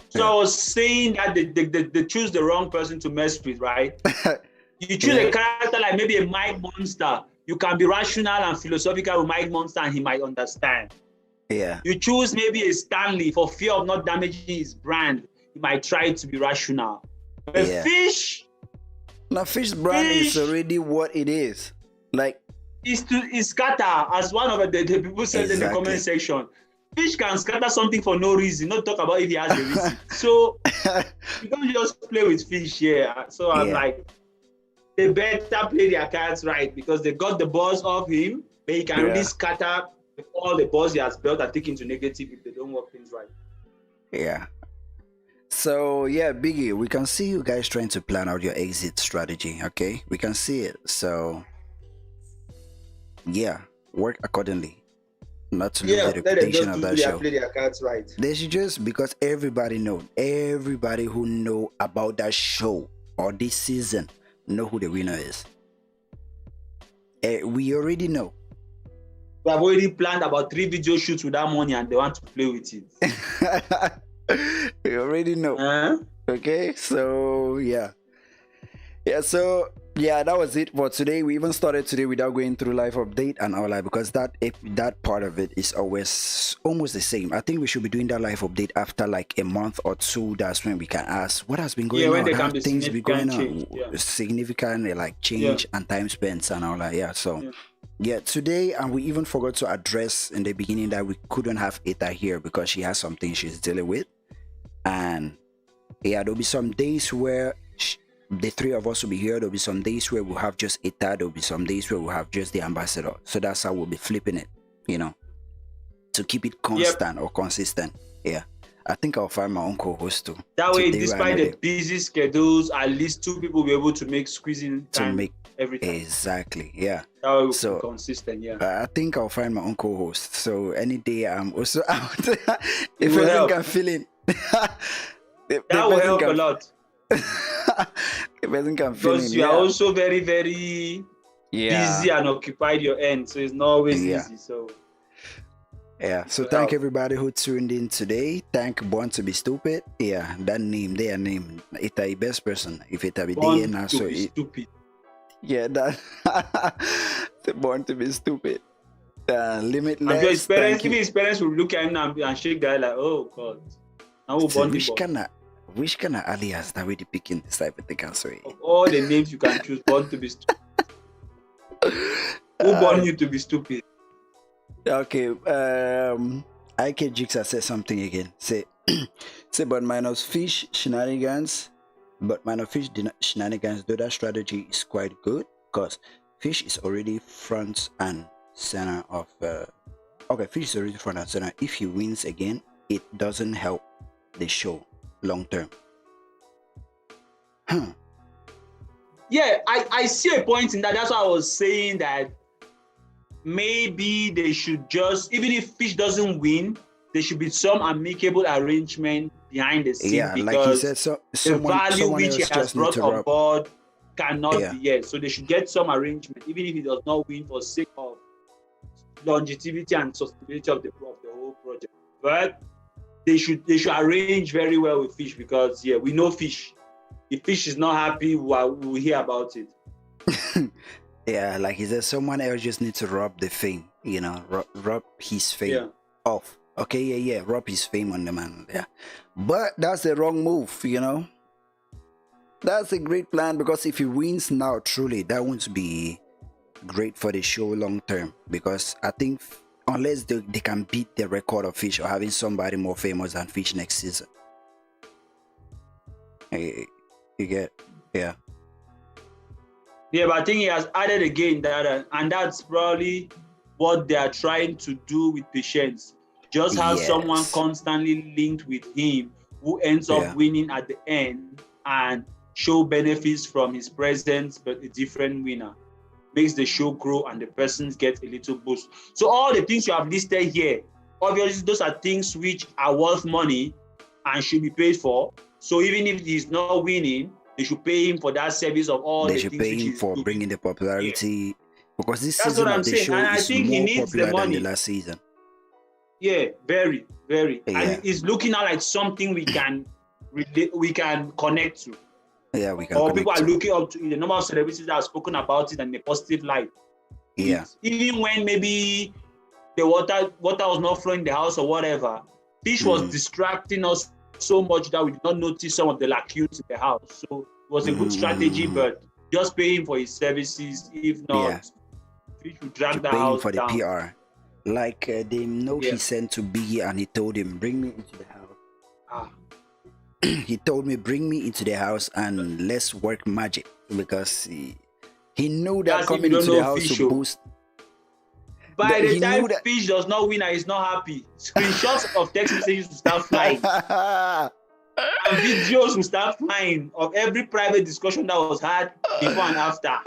Speaker 2: So I was saying that they choose the wrong person to mess with, right? You choose a character like maybe a Mike Monster. You can be rational and philosophical with Mike Monster and he might understand.
Speaker 1: Yeah.
Speaker 2: You choose maybe a Stanley for fear of not damaging his brand. He might try to be rational. But Fhish.
Speaker 1: Now, Fhish brand is already what it is. Like,
Speaker 2: is scatter, as one of the people said in the comment section. Fhish can scatter something for no reason, not talk about if he has a reason. So you don't just play with Fhish here. So I'm like, they better play their cards right, because they got the balls off him, but he can really scatter all the balls he has built and take into negative if they don't work things right.
Speaker 1: Yeah. So yeah, Biggy, we can see you guys trying to plan out your exit strategy. Okay, we can see it. So yeah, work accordingly. Not to lose the reputation of that show.
Speaker 2: Play their cards right.
Speaker 1: They should just, because everybody who know about that show or this season know who the winner is. We already know.
Speaker 2: We have already planned about 3 video shoots with that money and they want to play with it.
Speaker 1: We already know. Okay, so yeah. So yeah, that was it for today. We even started today without going through live update and all that, because that part of it is always almost the same. I think we should be doing that live update after like a month or two. That's when we can ask what has been going on, how things be going on, significant like change and time spent and all that. So today, and we even forgot to address in the beginning that we couldn't have Eta here because she has something she's dealing with. And there'll be some days where the 3 of us will be here. There'll be some days where we'll have just Eta. There'll be some days where we'll have just the ambassador. So that's how we'll be flipping it, to keep it constant or consistent. Yeah, I think I'll find my own co-host too.
Speaker 2: That way, despite the busy schedules, at least 2 people will be able to make squeezing time to make every time.
Speaker 1: Exactly. Yeah.
Speaker 2: That way we'll be consistent. Yeah.
Speaker 1: I think I'll find my own co-host. So any day I'm also out. If anyone can fill in.
Speaker 2: That will help a lot.
Speaker 1: The person can fill in.
Speaker 2: Because you are also very, very busy and occupied your end, so it's not always easy. So
Speaker 1: so thank everybody who tuned in today. Thank Born to be Stupid. Yeah, that name, their name, it's the best person. If it be
Speaker 2: Born there, so stupid.
Speaker 1: Yeah, that Born to be Stupid. Limitless.
Speaker 2: And his parents will look at him and shake their head like, oh God. Now who born the boy?
Speaker 1: Which kind of alias that we picking this type of thing?
Speaker 2: Of all the names you can choose, born to be stupid. Who born you to be stupid?
Speaker 1: Okay. IK Jigsaw said something again. Say, but minus Fish shenanigans. But minus Fish shenanigans, though that strategy is quite good because Fish is already front and center of. Okay, Fish is already front and center. If he wins again, it doesn't help the show long term.
Speaker 2: Yeah, I see a point in that. That's why I was saying that maybe they should just, even if Fish doesn't win, there should be some amicable arrangement behind the scene,
Speaker 1: Yeah,
Speaker 2: because
Speaker 1: like you said,
Speaker 2: the value which he has brought on board cannot be yet. So they should get some arrangement, even if he does not win, for sake of longevity and sustainability of the whole project. But they should arrange very well with Fish, because we know Fish. If Fish is not happy, we'll hear about it.
Speaker 1: Yeah, like he said, someone else just needs to rub the fame, rub his fame off. Okay, rub his fame on the man. Yeah, but that's the wrong move, That's a great plan, because if he wins now, truly, that won't be great for the show long term, because I think unless they can beat the record of Fish or having somebody more famous than Fish next season. You get, yeah.
Speaker 2: Yeah, but I think he has added again that, and that's probably what they are trying to do with Patience. Just have someone constantly linked with him who ends up winning at the end and show benefits from his presence, but a different winner. Makes the show grow and the persons get a little boost. So all the things you have listed here, obviously those are things which are worth money and should be paid for. So even if he's not winning, they should pay him for that service of all the things. They should pay him
Speaker 1: for bringing the popularity, because this
Speaker 2: That's
Speaker 1: season
Speaker 2: what I'm
Speaker 1: of the
Speaker 2: saying.
Speaker 1: show
Speaker 2: And I
Speaker 1: is
Speaker 2: think
Speaker 1: more
Speaker 2: he needs
Speaker 1: popular
Speaker 2: the money
Speaker 1: than the last season.
Speaker 2: Yeah, very, very.
Speaker 1: Yeah.
Speaker 2: And it's looking out like something we can connect to.
Speaker 1: Yeah, we can.
Speaker 2: Or people are looking up to the number of celebrities that have spoken about it in a positive light.
Speaker 1: Yeah.
Speaker 2: Even when maybe the water was not flowing in the house or whatever, Fish was distracting us so much that we did not notice some of the lacunes in the house. So it was a good strategy, but just pay him for his services. If not, Fish will drag the house
Speaker 1: for
Speaker 2: down.
Speaker 1: The PR. Like the note he sent to Biggy, and he told him, bring me into the house. He told me, bring me into the house and let's work magic, because he knew that coming into the house to boost.
Speaker 2: By the time Fish does not win and he's not happy, screenshots of text messages will start flying. And videos will start flying of every private discussion that was had before and after.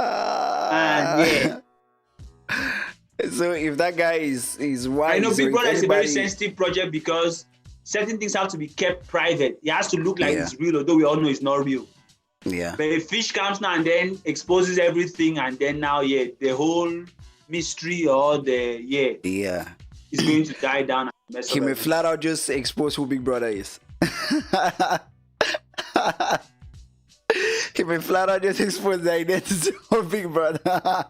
Speaker 2: And
Speaker 1: so if that guy is wise,
Speaker 2: I know Big Brother is a very sensitive project, because certain things have to be kept private. It has to look like it's real, although we all know it's not real.
Speaker 1: Yeah.
Speaker 2: But if Fish comes now and then exposes everything, and then now the whole mystery or is going to die down.
Speaker 1: He may flat out just expose who Big Brother is. He may flat out just expose the identity of Big Brother.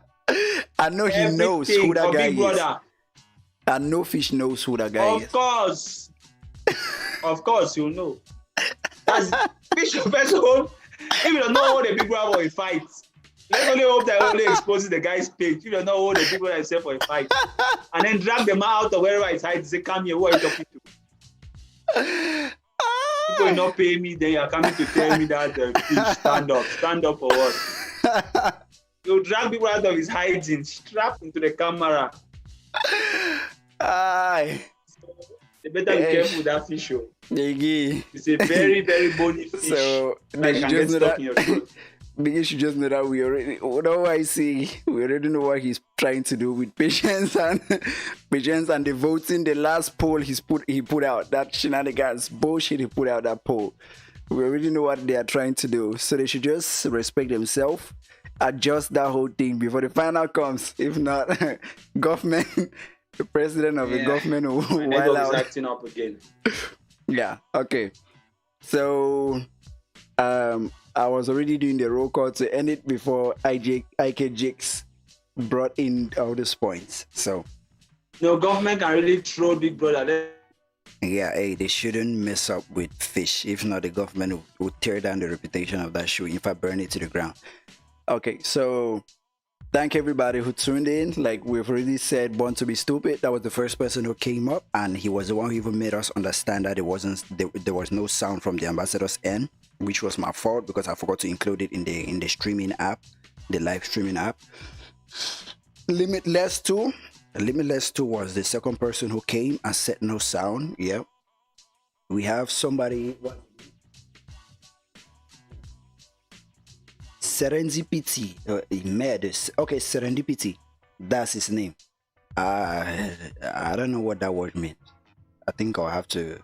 Speaker 1: I know he knows who that guy is. I know Fish knows who that guy is.
Speaker 2: Of course. Of course, you'll know. That's Fish first home. If you don't know what the Big Brother will fight, let's only hope that only exposes the guy's page. If you don't know what the Big Brother is for a fight, and then drag them out of wherever it's hiding, say, come here, what are you talking to? People will not pay me, then you're coming to tell me that Fish, stand up for what? You drag people out of his hiding, strapped into the camera. They better be careful with that Fish show.
Speaker 1: Biggy.
Speaker 2: It's a very, very bony fish.
Speaker 1: So
Speaker 2: Biggy
Speaker 1: should just know that we already know what he's trying to do with Patience and the voting. The last poll he put out, that shenanigans bullshit he put out, that poll. We already know what they are trying to do. So they should just respect themselves, adjust that whole thing before the final comes. If not, government, the president of the government will wild out.
Speaker 2: Acting up again.
Speaker 1: Yeah. Okay. So, I was already doing the roll call to end it before IK Jakes brought in all these points. So,
Speaker 2: no, government can really throw Big Brother.
Speaker 1: Yeah, hey, they shouldn't mess up with Fish. If not, the government would tear down the reputation of that show. In fact, burn it to the ground. Okay, so thank everybody who tuned in. Like we've already said, Born to be Stupid. That was the first person who came up, and he was the one who even made us understand that there was no sound from the ambassador's end, which was my fault because I forgot to include it in the streaming app, the live streaming app. Limitless 2. Limitless 2 was the second person who came and said no sound. Yeah. We have somebody. Serendipity. Okay, Serendipity. That's his name. I don't know what that word means. I think I'll have to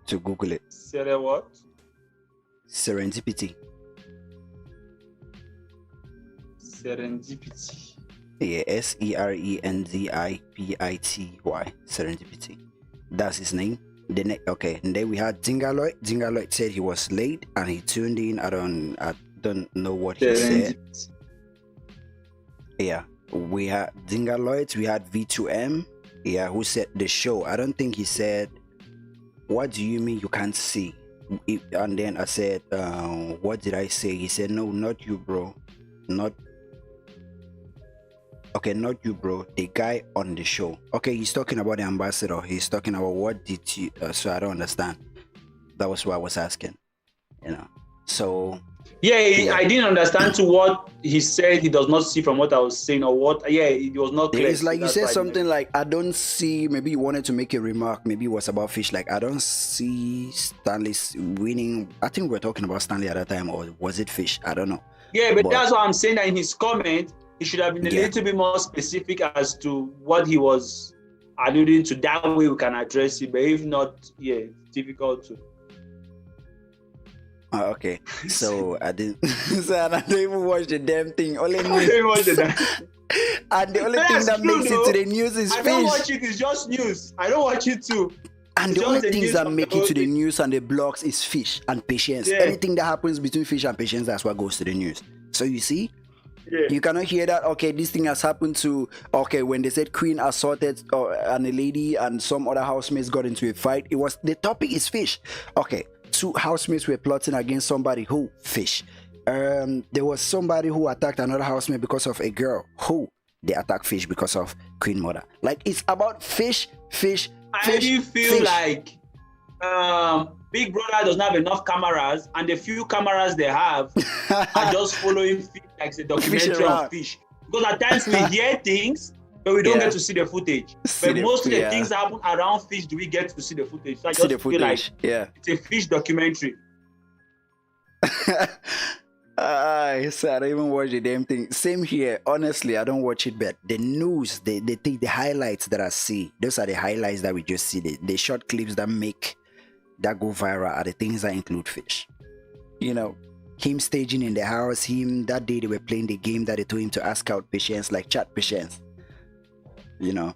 Speaker 1: Google it.
Speaker 2: What?
Speaker 1: Serendipity.
Speaker 2: Serendipity.
Speaker 1: Yeah, Serendipity. Serendipity. That's his name. Okay, and then we had Zingaloid. Zingaloid said he was late and he tuned in. I don't know what he said. Yeah, we had Zingaloid. We had V2M. Yeah, who said the show. I don't think he said. What do you mean you can't see? And then I said, what did I say? He said, no, not you, bro. Not you, bro. The guy on the show. Okay, he's talking about the ambassador. He's talking about what did you? So I don't understand. That was what I was asking. You know. So.
Speaker 2: Yeah, I didn't understand to what he said. He does not see from what I was saying, or what. Yeah, it was not clear.
Speaker 1: It's like you said something like, I don't see. Maybe you wanted to make a remark. Maybe it was about Fish. Like, I don't see Stanley winning. I think we were talking about Stanley at that time, or was it Fish? I don't know.
Speaker 2: Yeah, but that's what I'm saying. That in his comment, he should have been a little bit more specific as to what he was alluding to. That way we can address it. But if not, yeah, it's difficult to.
Speaker 1: Okay, so I didn't. So I don't even watch the damn thing. Only
Speaker 2: I didn't watch the damn.
Speaker 1: And the only thing that makes it to the news is Fish.
Speaker 2: I don't watch it. It's just news. I don't watch it too.
Speaker 1: And the only things that make it to the news and the blogs is Fish and Patience. Yeah. Anything that happens between Fish and Patience, that's what goes to the news. So you see, you cannot hear that. Okay, this thing has happened to. Okay, when they said Queen assaulted and a lady and some other housemates got into a fight, it was the topic is Fish. Okay. 2 housemates were plotting against somebody who Fish. There was somebody who attacked another housemate because of a girl who they attacked Fish because of Queen Mother. Like it's about Fish.
Speaker 2: I do feel like Big Brother doesn't have enough cameras, and the few cameras they have are just following Fish like the documentary of Fish. Because at times we hear things, but we don't get to see the footage. But most of the things that happen around Fish, do we get to see the footage? So I just feel like it's a Fish documentary.
Speaker 1: So I don't even watch the damn thing. Same here. Honestly, I don't watch it, but the news, they take the highlights that I see. Those are the highlights that we just see. The short clips that go viral are the things that include Fish. You know, him staging in the house, that day they were playing the game that they told him to ask out Patience, like chat Patience. You know,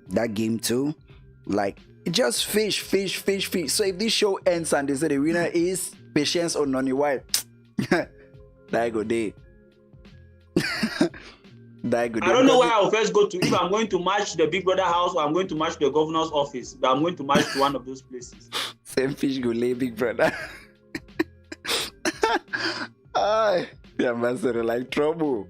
Speaker 1: that game too, like just fish. So if this show ends and they say the winner is Patience or Nonny White, that go day. I
Speaker 2: don't know where I'll first go to. If I'm going to match the Big Brother house or I'm going to match the governor's office, but I'm going to match to one of those places.
Speaker 1: Same Fish go lay Big Brother. The ambassador like trouble.